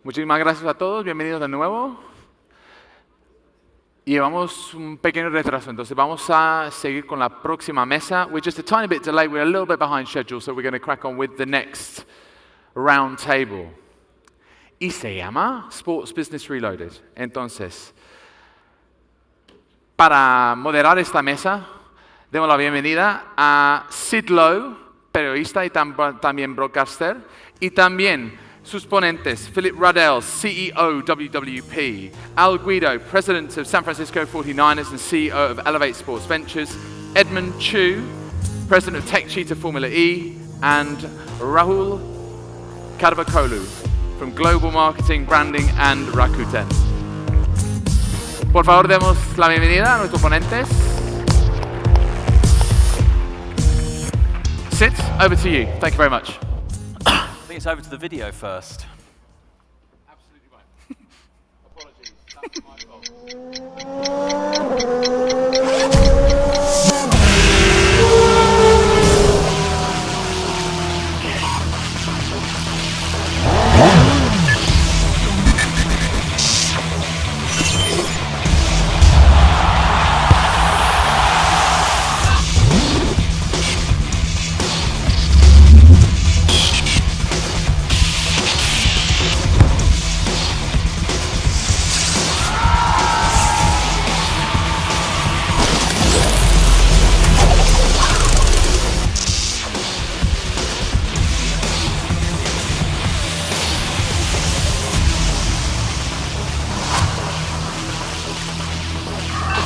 Muchísimas gracias a todos, bienvenidos de nuevo. Y llevamos un pequeño retraso, entonces vamos a seguir con la próxima mesa. We're just a tiny bit delayed, we're a little bit behind schedule, so we're going to crack on with the next round table. Y se llama Sports Business Reloaded. Entonces, para moderar esta mesa, demos la bienvenida a Lowe, periodista y también broadcaster, y también sus ponentes, Phillip Radel, CEO, WWP, Guido, President of San Francisco 49ers and CEO of Elevate Sports Ventures, Edmund, President of TECHEETAH Formula E, and Rahul Kadavakolu from Global Marketing, Branding and Rakuten. Por favor, demos la bienvenida a nuestros ponentes. Sid, over to you. Thank you very much. I think it's over to the video first. Absolutely right. Apologies, that's my fault.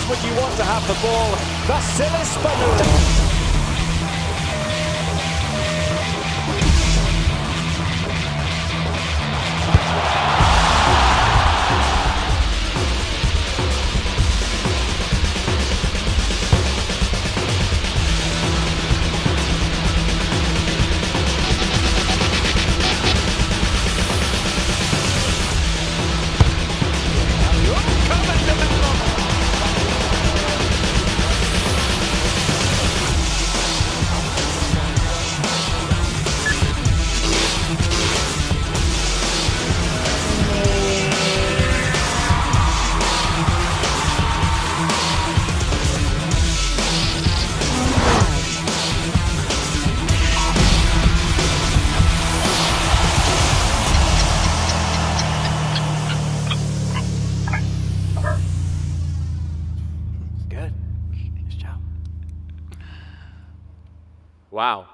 Would you want to have the ball? Vasilis Banula. Wow.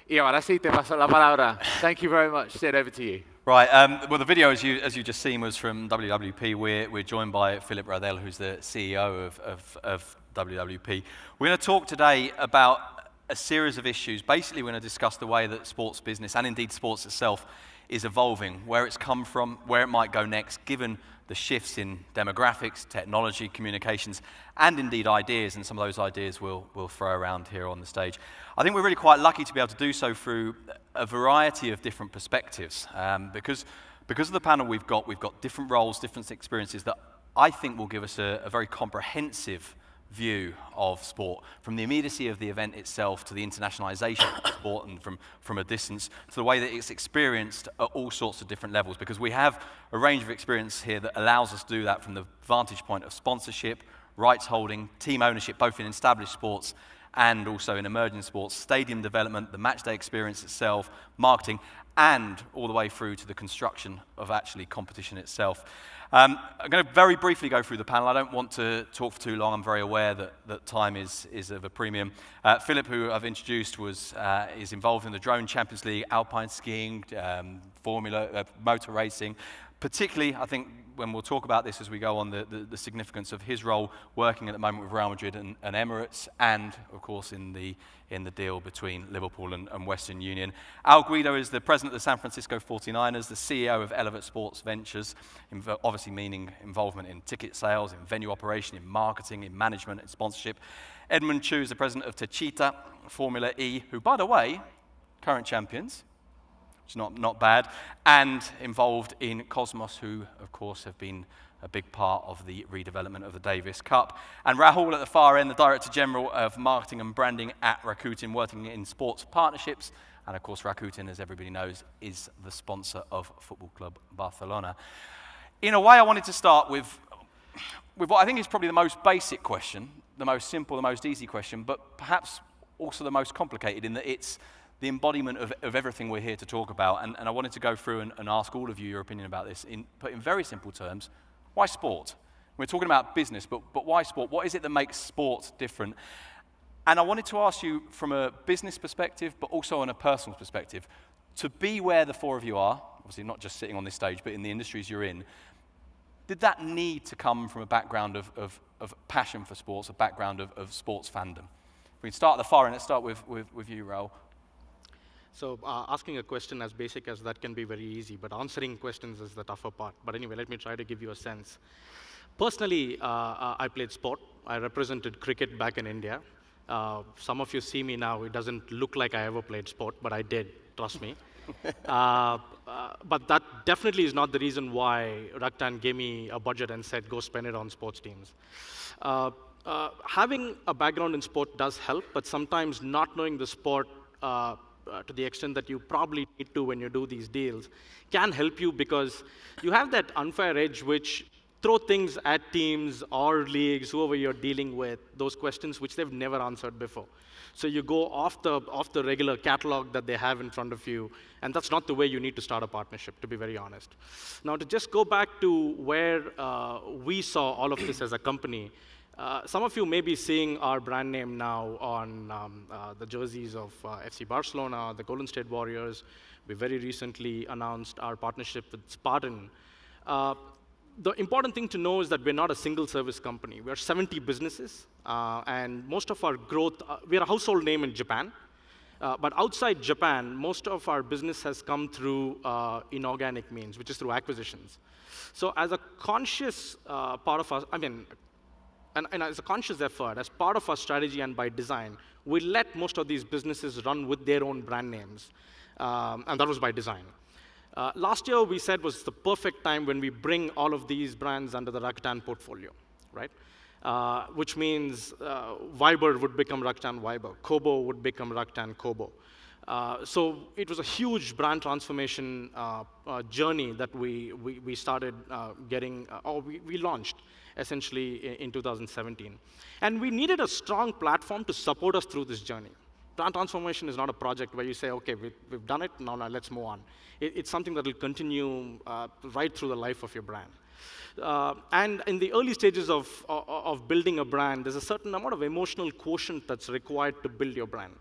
Y ahora sí te paso la palabra. Thank you very much. Sid, over to you. Right, well the video, as you just seen, was from WWP. We're joined by Phillip Radel, who's the CEO of WWP. We're going to talk today about a series of issues. Basically, we're going to discuss the way that sports business, and indeed sports itself, is evolving, where it's come from, where it might go next, given the shifts in demographics, technology, communications, and indeed ideas, and some of those ideas we'll throw around here on the stage. I think we're really quite lucky to be able to do so through a variety of different perspectives, because of the panel we've got different roles, different experiences that I think will give us a very comprehensive view of sport, from the immediacy of the event itself to the internationalization of sport, and from a distance to the way that it's experienced at all sorts of different levels, because we have a range of experience here that allows us to do that from the vantage point of sponsorship, rights holding, team ownership, both in established sports and also in emerging sports, stadium development, the match day experience itself, marketing, and all the way through to the construction of actually competition itself. I'm going to very briefly go through the panel. I don't want to talk for too long. I'm very aware that time is of a premium. Phillip, who I've introduced, is involved in the Drone Champions League, alpine skiing, motor racing. Particularly, I think, when we'll talk about this as we go on, the significance of his role working at the moment with Real Madrid and Emirates, and of course in the deal between Liverpool and Western Union. Guido is the president of the San Francisco 49ers, the CEO of Elevate Sports Ventures, obviously meaning involvement in ticket sales, in venue operation, in marketing, in management, in sponsorship. Edmund is the president of TECHEETAH Formula E, who, by the way, current champions, which is not bad, and involved in Cosmos, who, of course, have been a big part of the redevelopment of the Davis Cup. And Rahul at the far end, the Director General of Marketing and Branding at Rakuten, working in sports partnerships And of course, Rakuten, as everybody knows, is the sponsor of Football Club Barcelona. In a way, I wanted to start with what I think is probably the most basic question, the most simple, the most easy question, but perhaps also the most complicated in that it's the embodiment of everything we're here to talk about. And I wanted to go through and ask all of you your opinion about this. Put in very simple terms, why sport? We're talking about business, but why sport? What is it that makes sport different? And I wanted to ask you from a business perspective, but also on a personal perspective, to be where the four of you are, obviously not just sitting on this stage, but in the industries you're in, did that need to come from a background of passion for sports, a background of sports fandom? We can start at the far end. Let's start with you, Rahul. So asking a question as basic as that can be very easy, but answering questions is the tougher part. But anyway, let me try to give you a sense. Personally, I played sport. I represented cricket back in India. Some of you see me now. It doesn't look like I ever played sport, but I did, trust me. But that definitely is not the reason why Rakuten gave me a budget and said, go spend it on sports teams. Having a background in sport does help, but sometimes not knowing the sport to the extent that you probably need to when you do these deals can help you, because you have that unfair edge which throw things at teams or leagues, whoever you're dealing with, those questions which they've never answered before. So you go off the regular catalog that they have in front of you, and that's not the way you need to start a partnership, to be very honest. Now, to just go back to where we saw all of this as a company, some of you may be seeing our brand name now on the jerseys of FC Barcelona, the Golden State Warriors. We very recently announced our partnership with Spartan. The important thing to know is that we're not a single service company. We're 70 businesses, and most of our growth, we're a household name in Japan. But outside Japan, most of our business has come through inorganic means, which is through acquisitions. So as a conscious part of us, and as a conscious effort, as part of our strategy and by design, we let most of these businesses run with their own brand names, and that was by design. Last year, we said was the perfect time when we bring all of these brands under the Rakuten portfolio, right? Which means Viber would become Rakuten Viber, Kobo would become Rakuten Kobo. So it was a huge brand transformation journey that we started we launched essentially in 2017. And we needed a strong platform to support us through this journey. Brand transformation is not a project where you say, okay, we've done it, now let's move on. It's something that will continue right through the life of your brand. And in the early stages of building a brand, there's a certain amount of emotional quotient that's required to build your brand.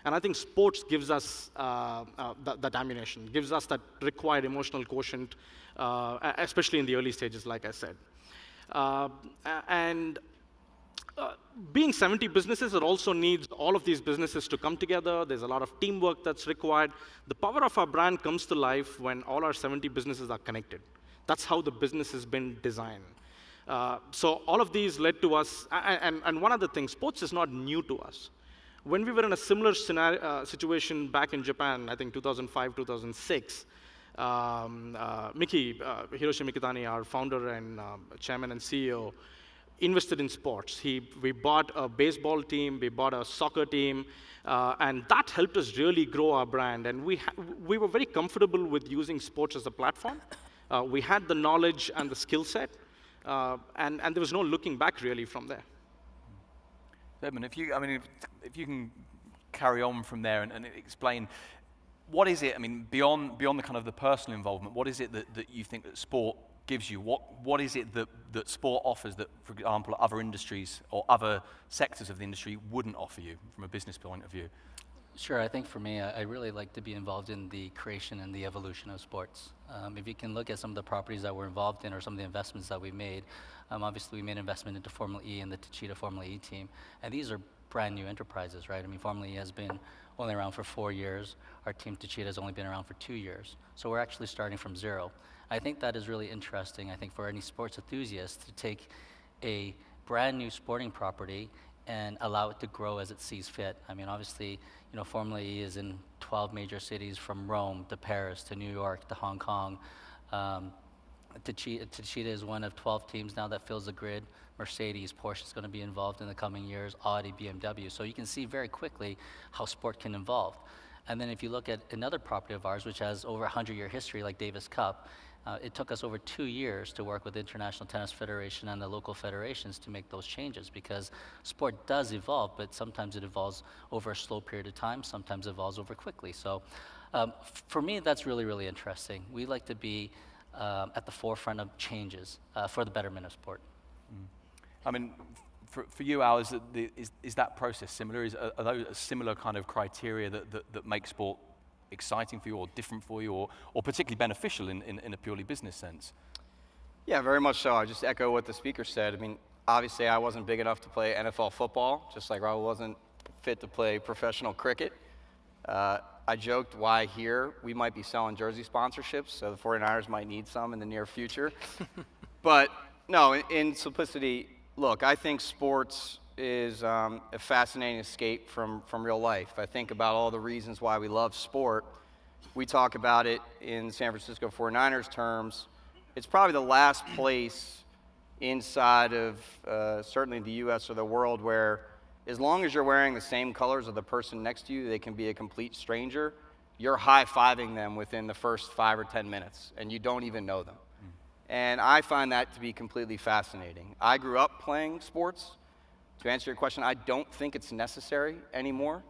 And I think sports gives us that ammunition, gives us that required emotional quotient, especially in the early stages, like I said. Being 70 businesses, it also needs all of these businesses to come together. There's a lot of teamwork that's required. The power of our brand comes to life when all our 70 businesses are connected. That's how the business has been designed. So all of these led to us, and one other thing, sports is not new to us. When we were in a similar situation back in Japan, I think 2005, 2006, Hiroshi Mikitani, our founder and chairman and CEO, invested in sports. We bought a baseball team, we bought a soccer team, and that helped us really grow our brand. And we were very comfortable with using sports as a platform. We had the knowledge and the skill set, and there was no looking back really from there. Edmund, if you can carry on from there and explain, what is it, beyond the kind of the personal involvement, what is it that you think that sport gives you? What is it that sport offers that, for example, other industries or other sectors of the industry wouldn't offer you from a business point of view? Sure, I think for me, I really like to be involved in the creation and the evolution of sports. If you can look at some of the properties that we're involved in or some of the investments that we made, obviously we made investment into Formula E and the TECHEETAH Formula E team, and these are brand new enterprises, right? Formula E has been only around for 4 years. Our team TECHEETAH has only been around for 2 years. So we're actually starting from zero. I think that is really interesting, I think, for any sports enthusiast to take a brand new sporting property and allow it to grow as it sees fit. Obviously, Formula E is in 12 major cities, from Rome to Paris to New York to Hong Kong. TECHEETAH is one of 12 teams now that fills the grid. Mercedes, Porsche is going to be involved in the coming years, Audi, BMW. So you can see very quickly how sport can evolve. And then if you look at another property of ours, which has over 100-year history, like Davis Cup, it took us over 2 years to work with the International Tennis Federation and the local federations to make those changes, because sport does evolve, but sometimes it evolves over a slow period of time, sometimes it evolves over quickly. So for me, that's really, really interesting. We like to be at the forefront of changes for the betterment of sport. I mean, for you, Al, is that process similar? Are those similar kind of criteria that make sport exciting for you, or different for you, or particularly beneficial in a purely business sense? Yeah, very much so. I just echo what the speaker said. I mean, obviously I wasn't big enough to play NFL football, just like Rahul wasn't fit to play professional cricket. I joked why here we might be selling jersey sponsorships, so the 49ers might need some in the near future. But no, in simplicity, look, I think sports is a fascinating escape from real life. I think about all the reasons why we love sport. We talk about it in San Francisco 49ers terms. It's probably the last place inside of certainly the US or the world where, as long as you're wearing the same colors of the person next to you, they can be a complete stranger, you're high-fiving them within the first 5 or 10 minutes, and you don't even know them. And I find that to be completely fascinating. I grew up playing sports. To answer your question, I don't think it's necessary anymore.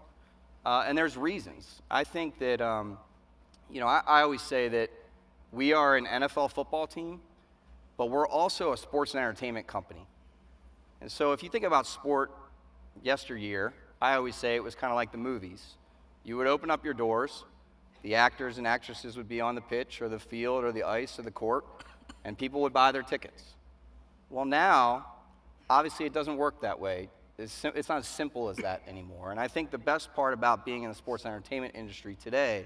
And there's reasons. I think that, I always say that we are an NFL football team, but we're also a sports and entertainment company. And so if you think about sport yesteryear, I always say it was kind of like the movies. You would open up your doors, the actors and actresses would be on the pitch or the field or the ice or the court, and people would buy their tickets. Well, now, obviously it doesn't work that way. It's not as simple as that anymore. And I think the best part about being in the sports and entertainment industry today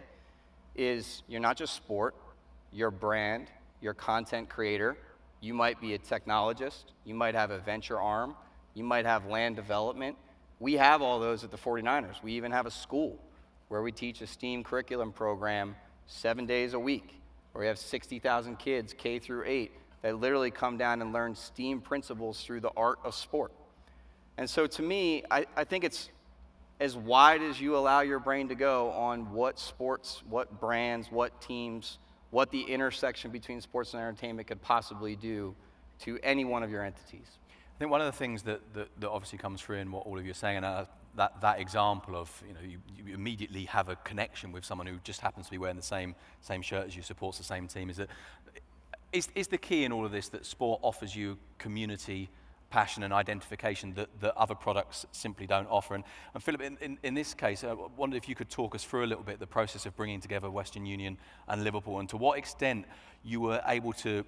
is you're not just sport, you're brand, you're content creator, you might be a technologist, you might have a venture arm, you might have land development. We have all those at the 49ers. We even have a school where we teach a STEAM curriculum program 7 days a week, where we have 60,000 kids, K through 8, that literally come down and learn STEAM principles through the art of sport. And so to me, I think it's as wide as you allow your brain to go on what sports, what brands, what teams, what the intersection between sports and entertainment could possibly do to any one of your entities. I think one of the things that obviously comes through in what all of you are saying, and that example of, you immediately have a connection with someone who just happens to be wearing the same shirt as you, supports the same team, is that is the key in all of this that sport offers you community, passion and identification that other products simply don't offer. And Phillip, in this case, I wondered if you could talk us through a little bit the process of bringing together Western Union and Liverpool, and to what extent you were able to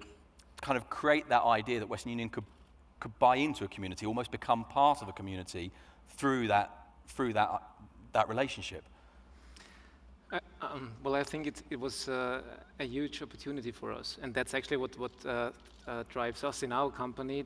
kind of create that idea that Western Union could buy into a community, almost become part of a community through that relationship. Well, I think it was a huge opportunity for us, and that's actually what drives us in our company.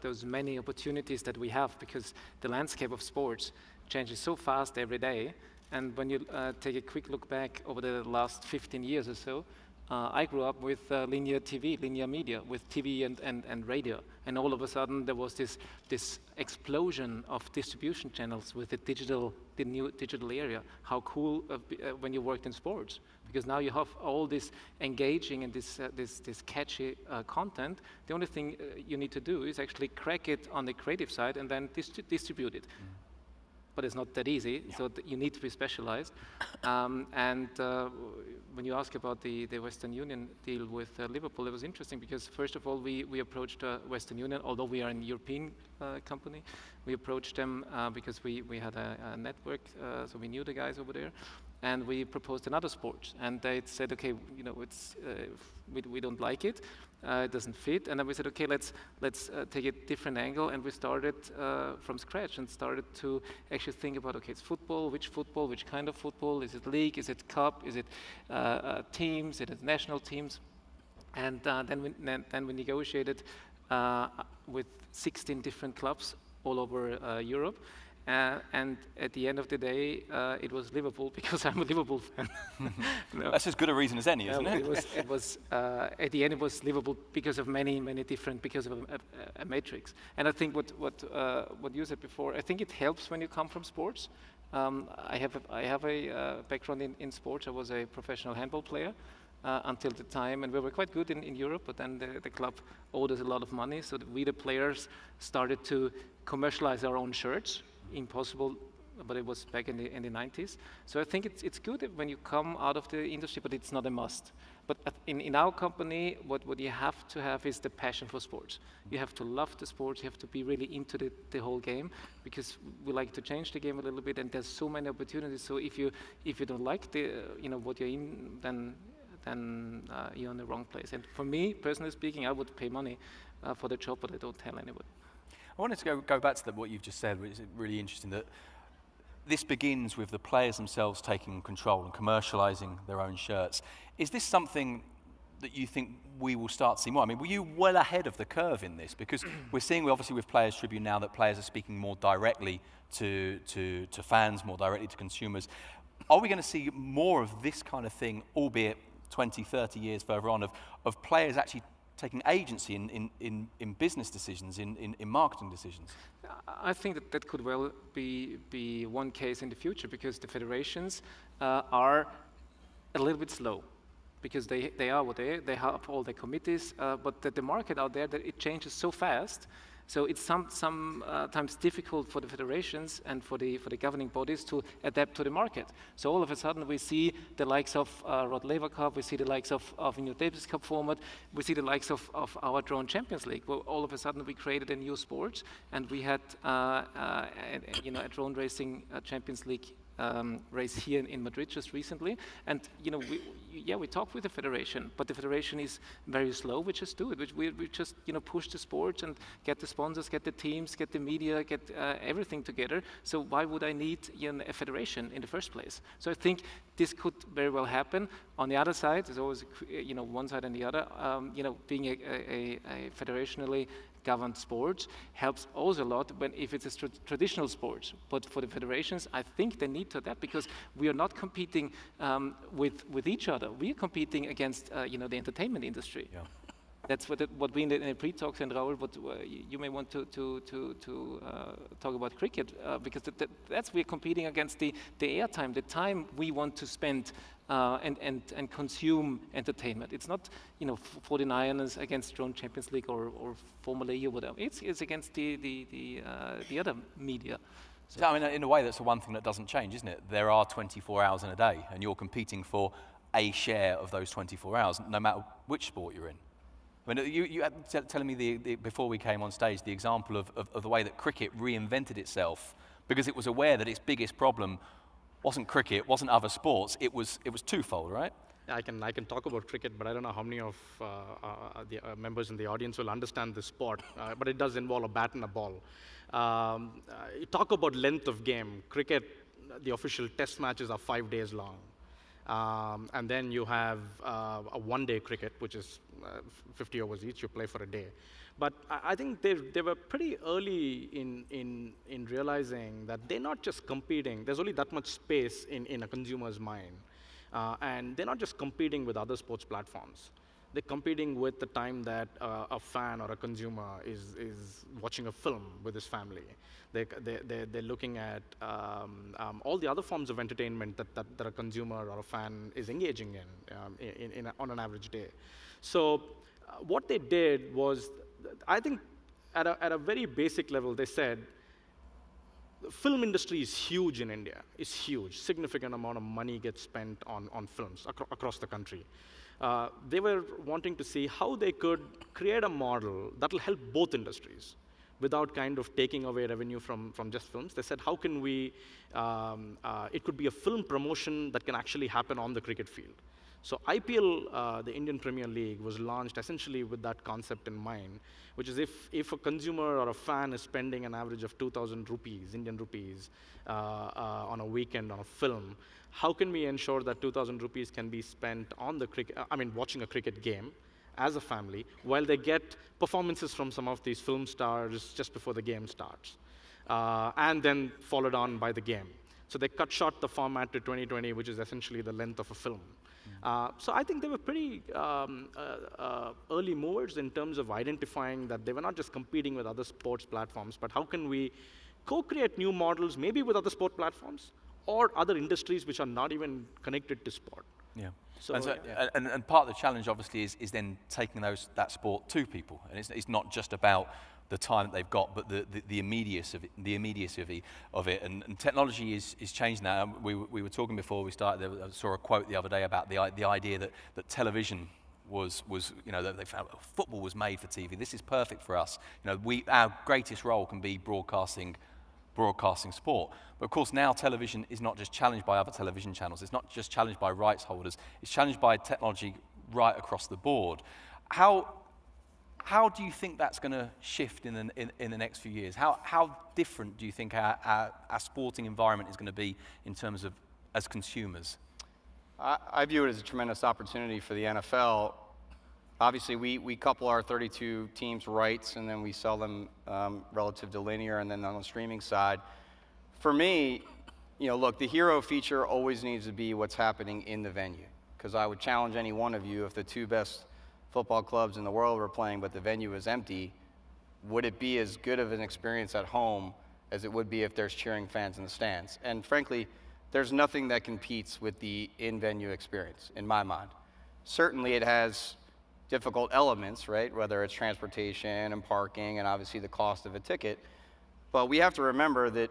Those many opportunities that we have, because the landscape of sports changes so fast every day. And when you take a quick look back over the last 15 years or so, I grew up with linear TV, linear media, with TV and radio. And all of a sudden there was this explosion of distribution channels with the new digital area. How cool when you worked in sports, because now you have all this engaging and this catchy content. The only thing you need to do is actually crack it on the creative side and then distribute it. But it's not that easy, so you need to be specialized. When you ask about the Western Union deal with Liverpool, it was interesting because, first of all, we approached Western Union, although we are a European company. We approached them because we had a network, so we knew the guys over there. And we proposed another sport. And they said, okay, we don't like it. It doesn't fit. And then we said, okay, let's take a different angle. And we started from scratch and started to actually think about, okay, it's football, which kind of football? Is it league? Is it cup? Is it teams? Is it national teams? And then we negotiated with 16 different clubs all over Europe. And at the end of the day, it was Liverpool because I'm a Liverpool fan. No. That's as good a reason as any, isn't it? It was at the end it was Liverpool because of many different, because of a matrix. And I think what you said before, I think it helps when you come from sports I have a background in sports. I was a professional handball player until the time, and we were quite good in Europe, but then the club owed us a lot of money, so we, the players, started to commercialize our own shirts. Impossible, but it was back in the 90s. So I think it's good when you come out of the industry, but it's not a must. But in our company, what you have to have is the passion for sports. You have to love the sports. You have to be really into the whole game, because we like to change the game a little bit, and there's so many opportunities. So if you don't like the what you're in, then you're in the wrong place. And for me, personally speaking, I would pay money for the job, but I don't tell anybody. I wanted to go back to what you've just said, which is really interesting, that this begins with the players themselves taking control and commercializing their own shirts. Is this something that you think we will start to see more? I mean, were you well ahead of the curve in this? Because we're seeing, obviously, with Players Tribune now, that players are speaking more directly to fans, more directly to consumers. Are we going to see more of this kind of thing, albeit 20, 30 years further on, of players actually taking agency in business decisions, in marketing decisions? I think that could well be one case in the future, because the federations are a little bit slow, because they are what they have all the committees, but the market out there, that it changes so fast. So it's sometimes difficult for the federations and for the governing bodies to adapt to the market. So all of a sudden we see the likes of Rod Laver Cup, we see the likes of New Davis Cup format, we see the likes of our Drone Champions League. Well, all of a sudden we created a new sport, and we had a drone racing Champions League race here in Madrid just recently, and we talk with the federation, but the federation is very slow. We just do it. We just push the sports and get the sponsors, get the teams, get the media, get everything together. So why would I need a federation in the first place? So I think this could very well happen. On the other side, there's always one side and the other. Being a federationally governed sport helps also a lot if it's a traditional sport. But for the federations, I think they need to adapt, because we are not competing with each other. We are competing against the entertainment industry. Yeah. That's what we in the pre-talks, and Rahul, what you may want to talk about cricket, because that's we're competing against the airtime, the time we want to spend and consume entertainment. It's not 49ers against Drone Champions League or Formula E or whatever. It's against the other media. So, I mean, in a way, that's the one thing that doesn't change, isn't it? There are 24 hours in a day, and you're competing for a share of those 24 hours, no matter which sport you're in. I mean, you had telling me before we came on stage the example of the way that cricket reinvented itself, because it was aware that its biggest problem wasn't cricket, wasn't other sports. It was twofold, right? I can talk about cricket, but I don't know how many of the members in the audience will understand the sport. But it does involve a bat and a ball. You talk about length of game. Cricket, the official test matches are 5 days long. And then you have a one-day cricket, which is 50 overs each. You play for a day. But I think they were pretty early in realizing that they're not just competing. There's only that much space in a consumer's mind. And they're not just competing with other sports platforms. They're competing with the time that a fan or a consumer is watching a film with his family. They're looking at all the other forms of entertainment that a consumer or a fan is engaging in on an average day. So what they did was, I think at a very basic level, they said, the film industry is huge in India. It's huge. Significant amount of money gets spent on films across the country. They were wanting to see how they could create a model that will help both industries without kind of taking away revenue from just films. They said, how can we, it could be a film promotion that can actually happen on the cricket field. So IPL, the Indian Premier League, was launched essentially with that concept in mind, which is if a consumer or a fan is spending an average of 2,000 rupees, Indian rupees, on a weekend on a film, how can we ensure that 2,000 rupees can be spent on the watching a cricket game as a family, while they get performances from some of these film stars just before the game starts, and then followed on by the game. So they cut short the format to 2020, which is essentially the length of a film. So I think they were pretty early movers in terms of identifying that they were not just competing with other sports platforms, but how can we co-create new models, maybe with other sport platforms or other industries which are not even connected to sport. Yeah. So, And part of the challenge, obviously, is then taking that sport to people. And it's not just about the time that they've got, but the immediacy of it. And technology is changing now. We were talking before we started. I saw a quote the other day about the idea that television was that they found football was made for TV. This is perfect for us. Our greatest role can be broadcasting sport. But of course now television is not just challenged by other television channels, it's not just challenged by rights holders, it's challenged by technology right across the board. How do you think that's going to shift in the next few years? How different do you think our sporting environment is going to be in terms of as consumers? I view it as a tremendous opportunity for the NFL. Obviously, we couple our 32 teams' rights, and then we sell them relative to linear, and then on the streaming side. For me, look, the hero feature always needs to be what's happening in the venue, because I would challenge any one of you, if the two best football clubs in the world were playing but the venue is empty, would it be as good of an experience at home as it would be if there's cheering fans in the stands? And frankly, there's nothing that competes with the in-venue experience, in my mind. Certainly it has difficult elements, right? Whether it's transportation and parking and obviously the cost of a ticket. But we have to remember that,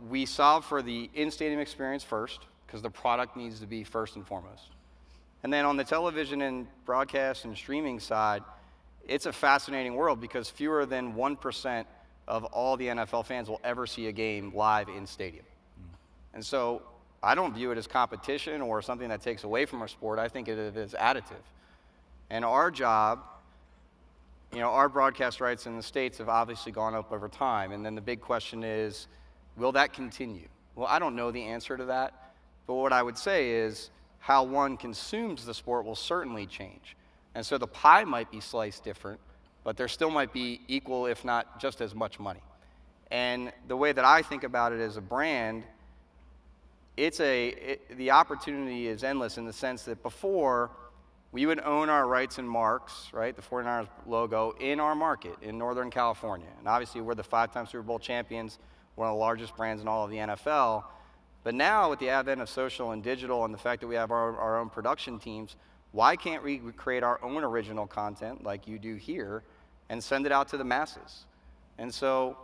we solve for the in-stadium experience first, because the product needs to be first and foremost. And then on the television and broadcast and streaming side, it's a fascinating world because fewer than 1% of all the NFL fans will ever see a game live in stadium. And so I don't view it as competition or something that takes away from our sport. I think it is additive. And our job, our broadcast rights in the States have obviously gone up over time. And then the big question is, will that continue? Well, I don't know the answer to that. But what I would say is how one consumes the sport will certainly change. And so the pie might be sliced different, but there still might be equal, if not just as much money. And the way that I think about it as a brand, the opportunity is endless in the sense that before, we would own our rights and marks, right, the 49ers logo, in our market in Northern California. And obviously, we're the 5-time Super Bowl champions, one of the largest brands in all of the NFL. But now, with the advent of social and digital and the fact that we have our own production teams, why can't we create our own original content like you do here and send it out to the masses? And so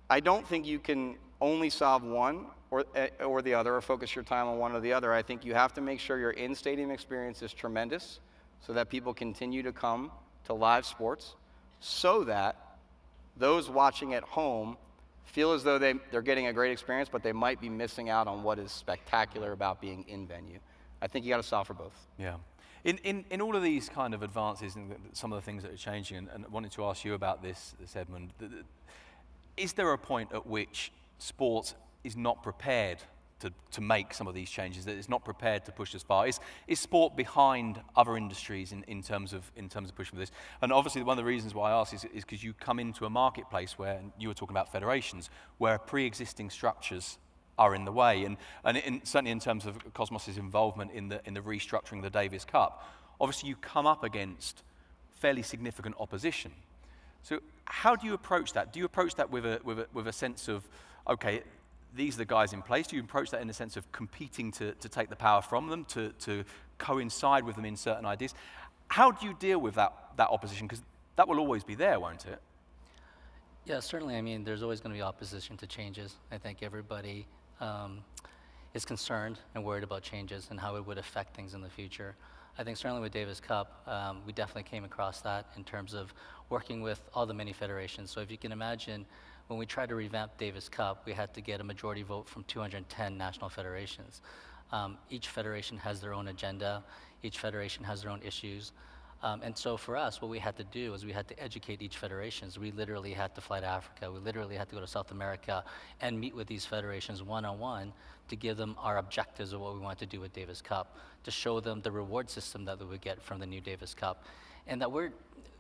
I don't think you can only solve one or the other or focus your time on one or the other. I think you have to make sure your in-stadium experience is tremendous so that people continue to come to live sports so that those watching at home feel as though they're getting a great experience, but they might be missing out on what is spectacular about being in venue. I think you got to solve for both. Yeah. In all of these kind of advances and some of the things that are changing, and I wanted to ask you about this Edmund, is there a point at which sport is not prepared to make some of these changes, that it's not prepared to push as far? Is sport behind other industries in terms of pushing for this? And obviously one of the reasons why I ask is because you come into a marketplace where, and you were talking about federations, where pre-existing structures are in the way, and certainly in terms of Cosmos's involvement in the restructuring of the Davis Cup, obviously you come up against fairly significant opposition. So how do you approach that? Do you approach that with a sense of, okay, these are the guys in place? Do you approach that in the sense of competing to take the power from them, to coincide with them in certain ideas? How do you deal with that opposition? Because that will always be there, won't it? Yeah, certainly. I mean, there's always going to be opposition to changes. I think everybody is concerned and worried about changes and how it would affect things in the future. I think certainly with Davis Cup, we definitely came across that in terms of working with all the many federations. So if you can imagine, when we tried to revamp Davis Cup, we had to get a majority vote from 210 national federations. Each federation has their own agenda. Each federation has their own issues. And so for us, what we had to do is we had to educate each federation. So we literally had to fly to Africa. We literally had to go to South America and meet with these federations one-on-one to give them our objectives of what we wanted to do with Davis Cup, to show them the reward system that they would get from the new Davis Cup. And that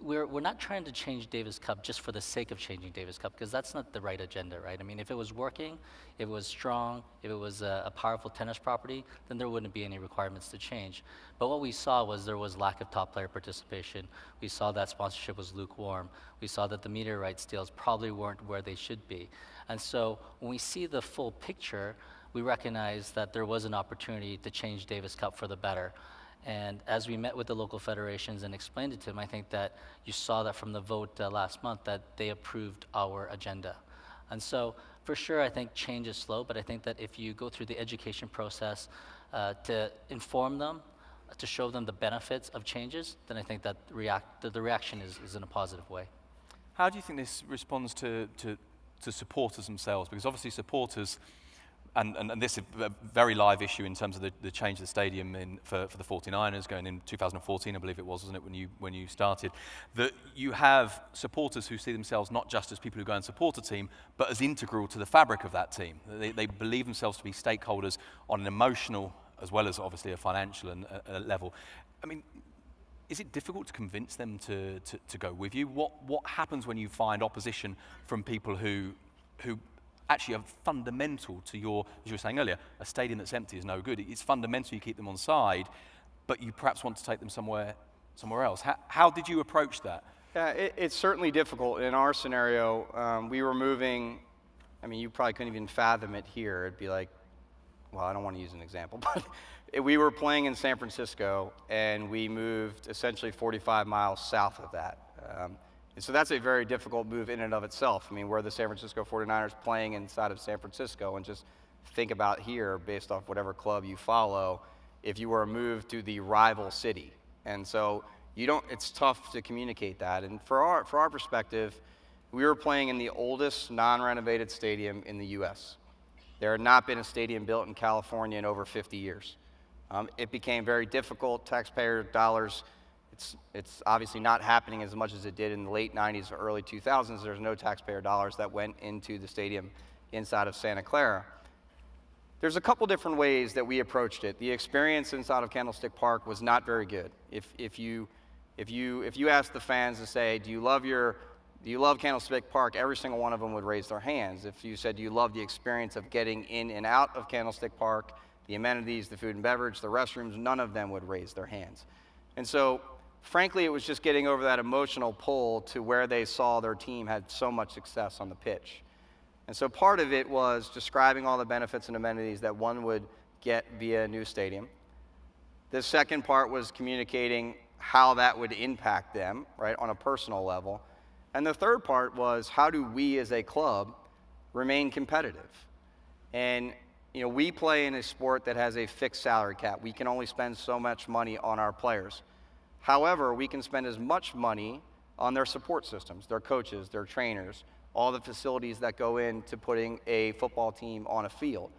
we're not trying to change Davis Cup just for the sake of changing Davis Cup, because that's not the right agenda, right? I mean, if it was working, if it was strong, if it was a powerful tennis property, then there wouldn't be any requirements to change. But what we saw was there was lack of top player participation. We saw that sponsorship was lukewarm. We saw that the media rights deals probably weren't where they should be. And so when we see the full picture, we recognize that there was an opportunity to change Davis Cup for the better. And as we met with the local federations and explained it to them, I think that you saw that from the vote last month that they approved our agenda. And so for sure, I think change is slow, but I think that if you go through the education process to inform them, to show them the benefits of changes, then I think that the reaction is in a positive way. How do you think this responds to supporters themselves? Because obviously supporters, and this is a very live issue in terms of the change of the stadium for the 49ers going in 2014, I believe it was, wasn't it, when you started, that you have supporters who see themselves not just as people who go and support a team, but as integral to the fabric of that team. They believe themselves to be stakeholders on an emotional as well as obviously a financial level. I mean, is it difficult to convince them to go with you? What happens when you find opposition from people who actually are fundamental to your, as you were saying earlier, a stadium that's empty is no good. It's fundamental you keep them on side, but you perhaps want to take them somewhere else. How did you approach that? Yeah, it's certainly difficult. In our scenario, we were moving, I mean, you probably couldn't even fathom it here. It'd be like, well, I don't want to use an example, but we were playing in San Francisco, and we moved essentially 45 miles south of that. And so that's a very difficult move in and of itself. I mean, we're the San Francisco 49ers playing inside of San Francisco, and just think about here, based off whatever club you follow, if you were moved to the rival city. And so it's tough to communicate that. And for our perspective, we were playing in the oldest non-renovated stadium in the US. There had not been a stadium built in California in over 50 years. It became very difficult, taxpayer dollars. It's obviously not happening as much as it did in the late 90s or early 2000s. There's no taxpayer dollars that went into the stadium inside of Santa Clara. There's a couple different ways that we approached it. The experience inside of Candlestick Park was not very good. If you asked the fans to say, do you love Candlestick Park, every single one of them would raise their hands. If you said, do you love the experience of getting in and out of Candlestick Park, the amenities, the food and beverage, the restrooms, none of them would raise their hands. And so, frankly, it was just getting over that emotional pull to where they saw their team had so much success on the pitch. And so part of it was describing all the benefits and amenities that one would get via a new stadium. The second part was communicating how that would impact them, right, on a personal level. And the third part was, how do we as a club remain competitive? And we play in a sport that has a fixed salary cap. We can only spend so much money on our players. However, we can spend as much money on their support systems, their coaches, their trainers, all the facilities that go into putting a football team on a field.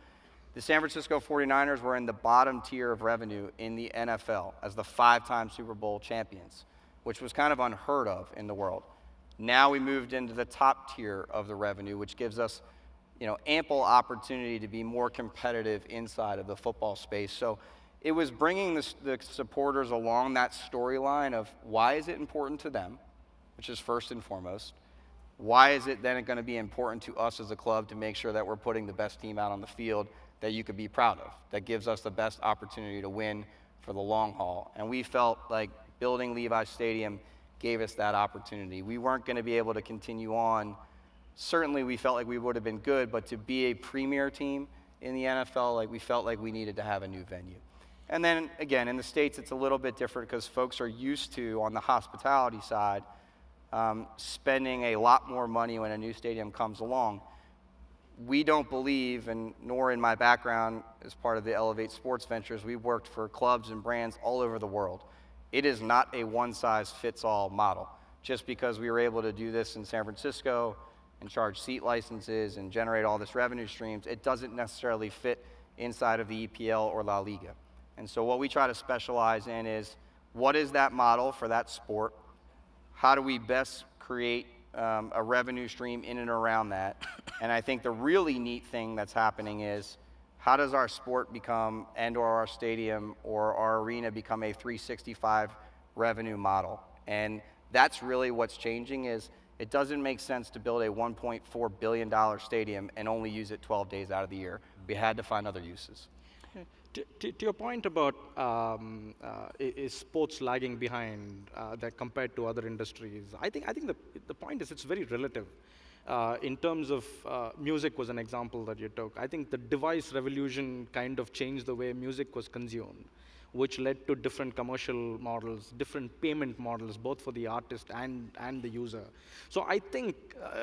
The San Francisco 49ers were in the bottom tier of revenue in the NFL as the 5-time Super Bowl champions, which was kind of unheard of in the world. Now we moved into the top tier of the revenue, which gives us ample opportunity to be more competitive inside of the football space. So it was bringing the supporters along that storyline of why is it important to them, which is first and foremost. Why is it then going to be important to us as a club to make sure that we're putting the best team out on the field that you could be proud of, that gives us the best opportunity to win for the long haul. And we felt like building Levi Stadium gave us that opportunity. We weren't going to be able to continue on. Certainly we felt like we would have been good, but to be a premier team in the NFL, we felt like we needed to have a new venue. And then again, in the States, it's a little bit different because folks are used to, on the hospitality side, spending a lot more money when a new stadium comes along. We don't believe, and nor in my background as part of the Elevate Sports Ventures, we've worked for clubs and brands all over the world. It is not a one-size-fits-all model. Just because we were able to do this in San Francisco and charge seat licenses and generate all this revenue streams, it doesn't necessarily fit inside of the EPL or La Liga. And so what we try to specialize in is, what is that model for that sport? How do we best create a revenue stream in and around that? And I think the really neat thing that's happening is, how does our sport become, and/or our stadium or our arena become a 365 revenue model? And that's really what's changing. Is it doesn't make sense to build a $1.4 billion stadium and only use it 12 days out of the year. We had to find other uses. To your point about is sports lagging behind that compared to other industries, I think the point is it's very relative. In terms of music was an example that you took. I think the device revolution kind of changed the way music was consumed, which led to different commercial models, different payment models, both for the artist and the user. So I think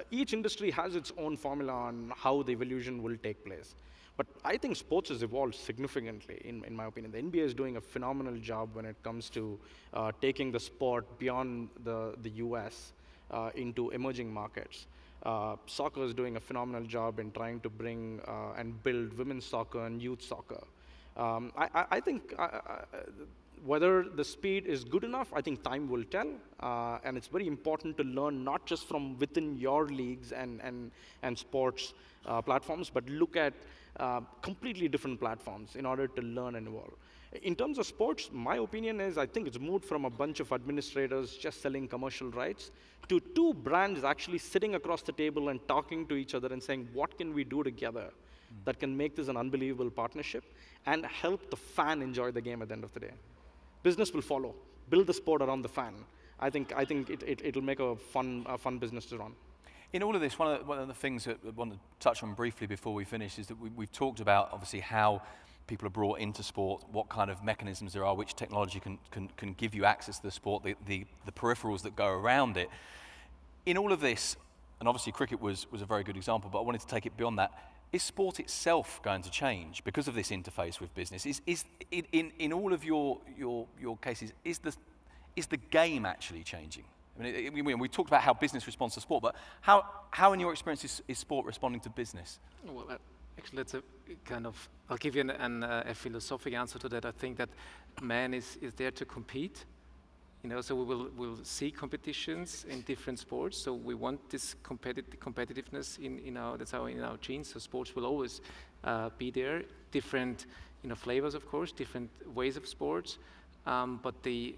each industry has its own formula on how the evolution will take place. But I think sports has evolved significantly, in my opinion. The NBA is doing a phenomenal job when it comes to taking the sport beyond the US into emerging markets. Soccer is doing a phenomenal job in trying to bring and build women's soccer and youth soccer. I think whether the speed is good enough, I think time will tell. And it's very important to learn not just from within your leagues and sports platforms, but look at completely different platforms in order to learn and evolve. In terms of sports, my opinion is I think it's moved from a bunch of administrators just selling commercial rights to two brands actually sitting across the table and talking to each other and saying, what can we do together that can make this an unbelievable partnership and help the fan enjoy the game at the end of the day. Business will follow. Build the sport around the fan. I think it'll make a fun business to run. In all of this, one of the things that I want to touch on briefly before we finish is that we've talked about, obviously, how people are brought into sport, what kind of mechanisms there are, which technology can give you access to the sport, the peripherals that go around it. In all of this, and obviously cricket was a very good example, but I wanted to take it beyond that. Is sport itself going to change because of this interface with business? Is in all of your cases, is the game actually changing? I mean, we talked about how business responds to sport, but how in your experience is sport responding to business? Well, actually, that's a kind of, I'll give you a philosophic answer to that. I think that man is there to compete. So we'll see competitions in different sports. So we want this competitiveness in our genes. So sports will always be there. Different, flavors, of course, different ways of sports. But the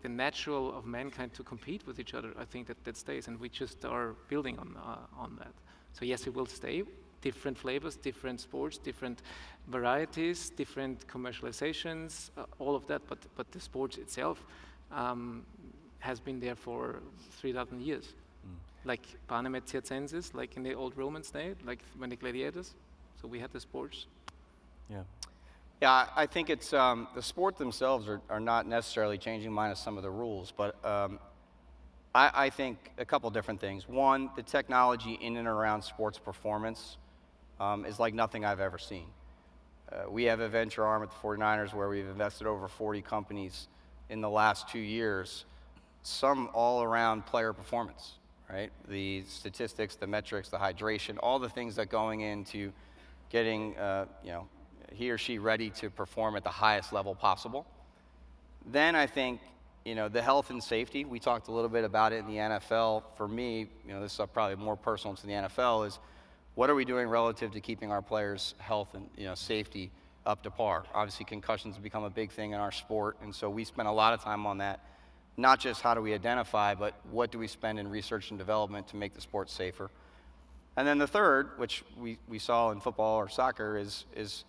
natural of mankind to compete with each other, I think that stays, and we just are building on that. So yes, it will stay. Different flavors, different sports, different varieties, different commercializations, all of that. But the sport itself has been there for 3,000 years. Like panem et circenses, like in the old Romans day, like when the gladiators. So we had the sports. Yeah. Yeah, I think it's the sport themselves are not necessarily changing, minus some of the rules. But I think a couple different things. One, the technology in and around sports performance is like nothing I've ever seen. We have a venture arm at the 49ers where we've invested over 40 companies in the last 2 years, some all around player performance, right? The statistics, the metrics, the hydration, all the things that going into getting he or she ready to perform at the highest level possible. Then I think, the health and safety, we talked a little bit about it in the NFL. For me, this is probably more personal to the NFL, is what are we doing relative to keeping our players' health and safety up to par? Obviously, concussions have become a big thing in our sport, and so we spend a lot of time on that. Not just how do we identify, but what do we spend in research and development to make the sport safer? And then the third, which we saw in football or soccer, is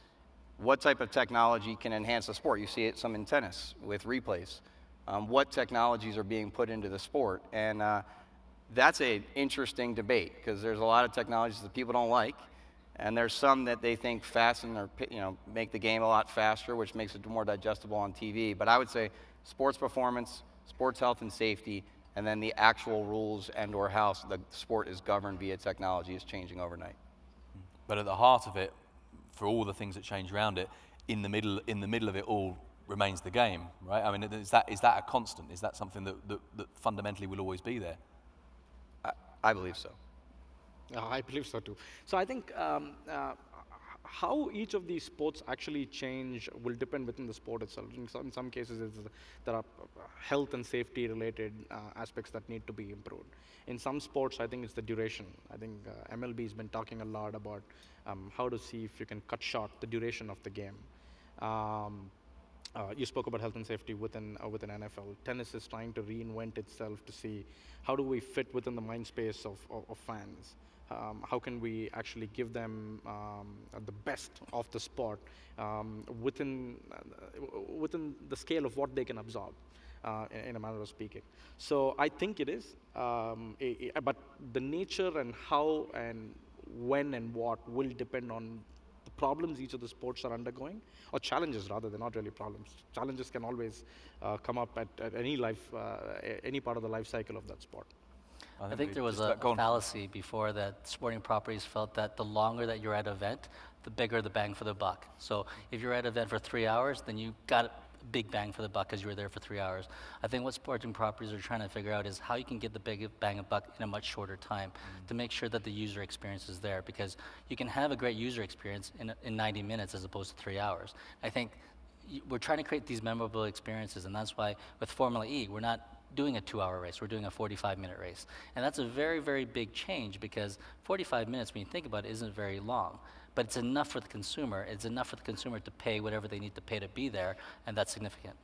what type of technology can enhance the sport? You see it some in tennis with replays. What technologies are being put into the sport? And that's an interesting debate, because there's a lot of technologies that people don't like, and there's some that they think fasten or make the game a lot faster, which makes it more digestible on TV. But I would say sports performance, sports health and safety, and then the actual rules and/or how the sport is governed via technology is changing overnight. But at the heart of it, for all the things that change around it, in the middle of it all remains the game, right? I mean, is that a constant? Is that something that fundamentally will always be there? I believe so. I believe so too. So I think how each of these sports actually change will depend within the sport itself. In some cases, there are health and safety related aspects that need to be improved. In some sports, I think it's the duration. I think MLB has been talking a lot about how to see if you can cut short the duration of the game. You spoke about health and safety within NFL. Tennis is trying to reinvent itself to see how do we fit within the mind space of fans. How can we actually give them the best of the sport within the scale of what they can absorb, in a manner of speaking. So I think it is, but the nature and how and when and what will depend on the problems each of the sports are undergoing, or challenges rather, they're not really problems. Challenges can always come up at any part of the life cycle of that sport. I think there was a fallacy before that sporting properties felt that the longer that you're at an event, the bigger the bang for the buck. So if you're at an event for 3 hours, then you got a big bang for the buck because you were there for 3 hours. I think what sporting properties are trying to figure out is how you can get the big bang of buck in a much shorter time to make sure that the user experience is there, because you can have a great user experience in 90 minutes as opposed to 3 hours. I think we're trying to create these memorable experiences, and that's why with Formula E, we're not doing a 2-hour race, we're doing a 45-minute race. And that's a very, very big change, because 45 minutes, when you think about it, isn't very long. But it's enough for the consumer. It's enough for the consumer to pay whatever they need to pay to be there, and that's significant.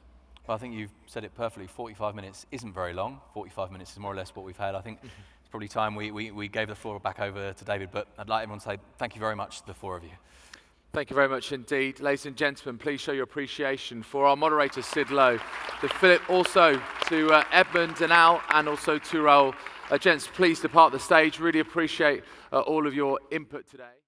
Well, I think you've said it perfectly. 45 minutes isn't very long. 45 minutes is more or less what we've had. I think it's probably time we gave the floor back over to David, but I'd like everyone to say thank you very much to the four of you. Thank you very much indeed. Ladies and gentlemen, please show your appreciation for our moderator, Sid Lowe, to Phillip, also to Edmund and Al, and also to Rahul. Gents, please depart the stage. Really appreciate all of your input today.